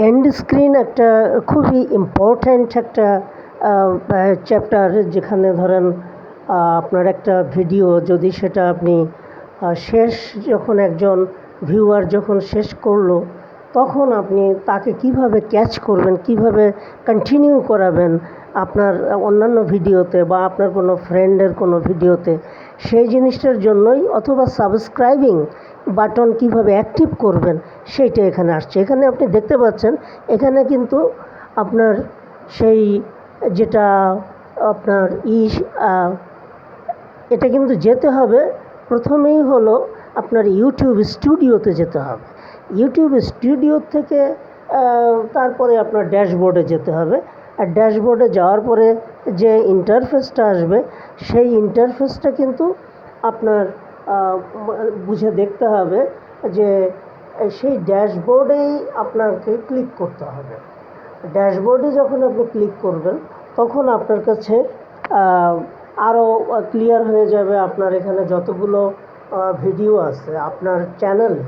And screen একটা খুবই important একটা চ্যাপ্টার, যেখানে ধরেন আপনার একটা ভিডিও যদি সেটা আপনি শেষ যখন একজন ভিউয়ার যখন শেষ করলো, তখন আপনি তাকে কিভাবে ক্যাচ করবেন, কিভাবে কন্টিনিউ করাবেন আপনার অন্যান্য ভিডিওতে বা আপনার কোনো ফ্রেন্ডের কোনো ভিডিওতে, সেই জিনিসটার জন্যই, অথবা সাবস্ক্রাইবিং বাটন কিভাবে অ্যাক্টিভ করবেন সেইটা এখানে আসছে। এখানে আপনি দেখতে পাচ্ছেন, এখানে কিন্তু আপনার সেই যেটা আপনার এটা কিন্তু যেতে হবে, প্রথমেই হলো আপনার ইউটিউব স্টুডিওতে যেতে হবে। ইউটিউব স্টুডিও থেকে তারপরে আপনার ড্যাশবোর্ডে যেতে হবে। আর ড্যাশবোর্ডে যাওয়ার পরে যে ইন্টারফেসটা আসবে, সেই ইন্টারফেসটা কিন্তু আপনার বুঝে দেখতে হবে যে সেই ড্যাশবোর্ডেই আপনাকে ক্লিক করতে হবে। ড্যাশবোর্ডে যখন আপনি ক্লিক করবেন, তখন আপনার কাছে আরও ক্লিয়ার হয়ে যাবে আপনার এখানে যতগুলো ভিডিও আছে আপনার চ্যানেলে,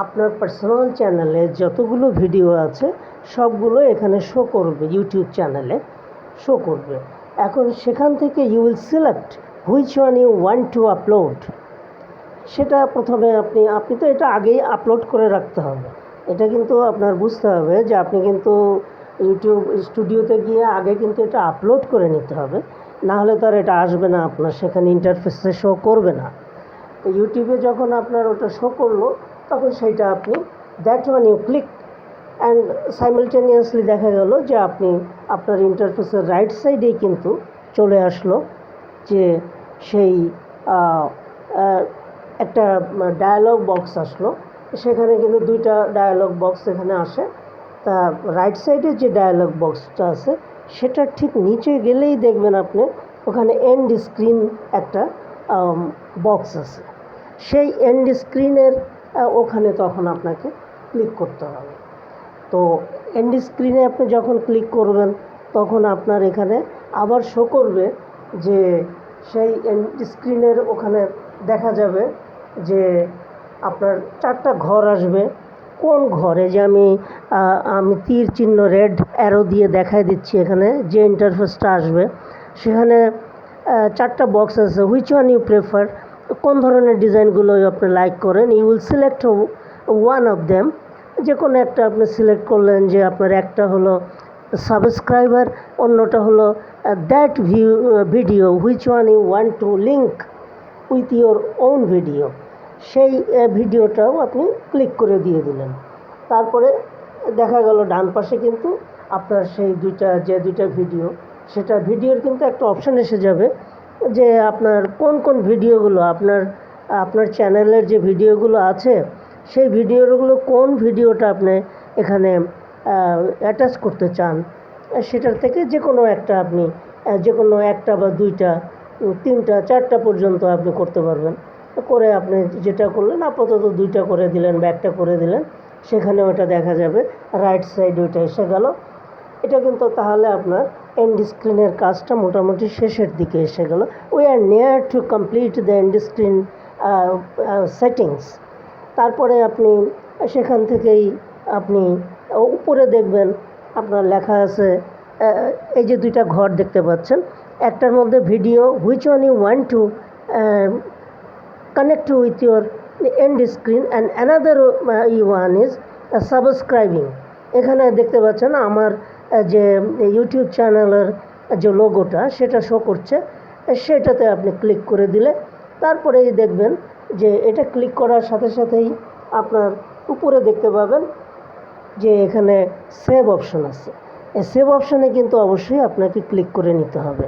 আপনার পার্সোনাল চ্যানেলে যতগুলো ভিডিও আছে সবগুলো এখানে শো করবে, ইউটিউব চ্যানেলে শো করবে। এখন সেখান থেকে you will select which one you want to upload. সেটা প্রথমে আপনি তো এটা আগেই আপলোড করে রাখতে হবে। এটা কিন্তু আপনার বুঝতে হবে যে আপনি কিন্তু ইউটিউব স্টুডিওতে গিয়ে আগে কিন্তু এটা আপলোড করে নিতে হবে, না হলে তো আর এটা আসবে না, আপনার সেখানে ইন্টারফেসে শো করবে না। তো ইউটিউবে যখন আপনার ওটা শো করলো, তখন সেইটা আপনি that one you click, and simultaneously দেখা গেল যে আপনি আপনার ইন্টারফেসের রাইট সাইডেই কিন্তু চলে আসলো যে সেই একটা ডায়ালগ বক্স আসলো। সেখানে কিন্তু দুইটা ডায়ালগ বক্স এখানে আসে। তা রাইট সাইডে যে ডায়ালগ বক্সটা আছে, সেটা ঠিক নিচে গেলেই দেখবেন আপনি ওখানে এন্ড স্ক্রিন একটা বক্স আছে। সেই এন্ড স্ক্রিনের ওখানে তখন আপনাকে ক্লিক করতে হবে। তো এন্ড স্ক্রিনে আপনি যখন ক্লিক করবেন, তখন আপনার এখানে আবার শো করবে যে সেই এন্ড স্ক্রিনের ওখানে দেখা যাবে যে আপনার চারটা ঘর আসবে। কোন ঘরে, যে আমি তীর চিহ্ন রেড অ্যারো দিয়ে দেখাই দিচ্ছি, এখানে যে ইন্টারফেসটা আসবে সেখানে চারটা বক্স আছে। হুইচ ওয়ান ইউ প্রেফার, কোন ধরনের ডিজাইনগুলো আপনি লাইক করেন, you will select one of them. যে কোনো একটা আপনি সিলেক্ট করলেন, যে আপনার একটা হলো সাবস্ক্রাইবার, অন্যটা হলো that video which one you want to link with your own video. সেই ভিডিওটাও আপনি ক্লিক করে দিয়ে দিলেন। তারপরে দেখা গেল ডান পাশে কিন্তু আপনার সেই দুইটা ভিডিও, সেটা ভিডিওর কিন্তু একটা অপশান এসে যাবে যে আপনার কোন কোন ভিডিওগুলো আপনার চ্যানেলের যে ভিডিওগুলো আছে, সেই ভিডিওগুলো কোন ভিডিওটা আপনি এখানে অ্যাটাচ করতে চান, সেটার থেকে যে কোনো একটা বা দুইটা, তিনটা, চারটা পর্যন্ত আপনি করতে পারবেন। করে আপনি যেটা করলেন, আপাতত দুইটা করে দিলেন বা একটা করে দিলেন, সেখানে ওটা দেখা যাবে রাইট সাইড, ওইটা এসে গেল। এটা কিন্তু তাহলে আপনার এন্ড স্ক্রিনের কাজটা মোটামুটি শেষের দিকে এসে গেল। We are near to complete the end screen settings. তারপরে আপনি সেখান থেকেই আপনি উপরে দেখবেন আপনার লেখা আছে, এই যে দুইটা ঘর দেখতে পাচ্ছেন, একটার মধ্যে video which one you want to connect with your end screen, and another one is subscribing. এখানে দেখতে পাচ্ছেন আমার যে ইউটিউব চ্যানেলের যে লোগোটা সেটা শো করছে, সেটাতে আপনি ক্লিক করে দিলে তারপরেই দেখবেন যে এটা ক্লিক করার সাথে সাথেই আপনার উপরে দেখতে পাবেন যে এখানে সেভ অপশন আছে। এই সেভ অপশানে কিন্তু অবশ্যই আপনাকে ক্লিক করে নিতে হবে।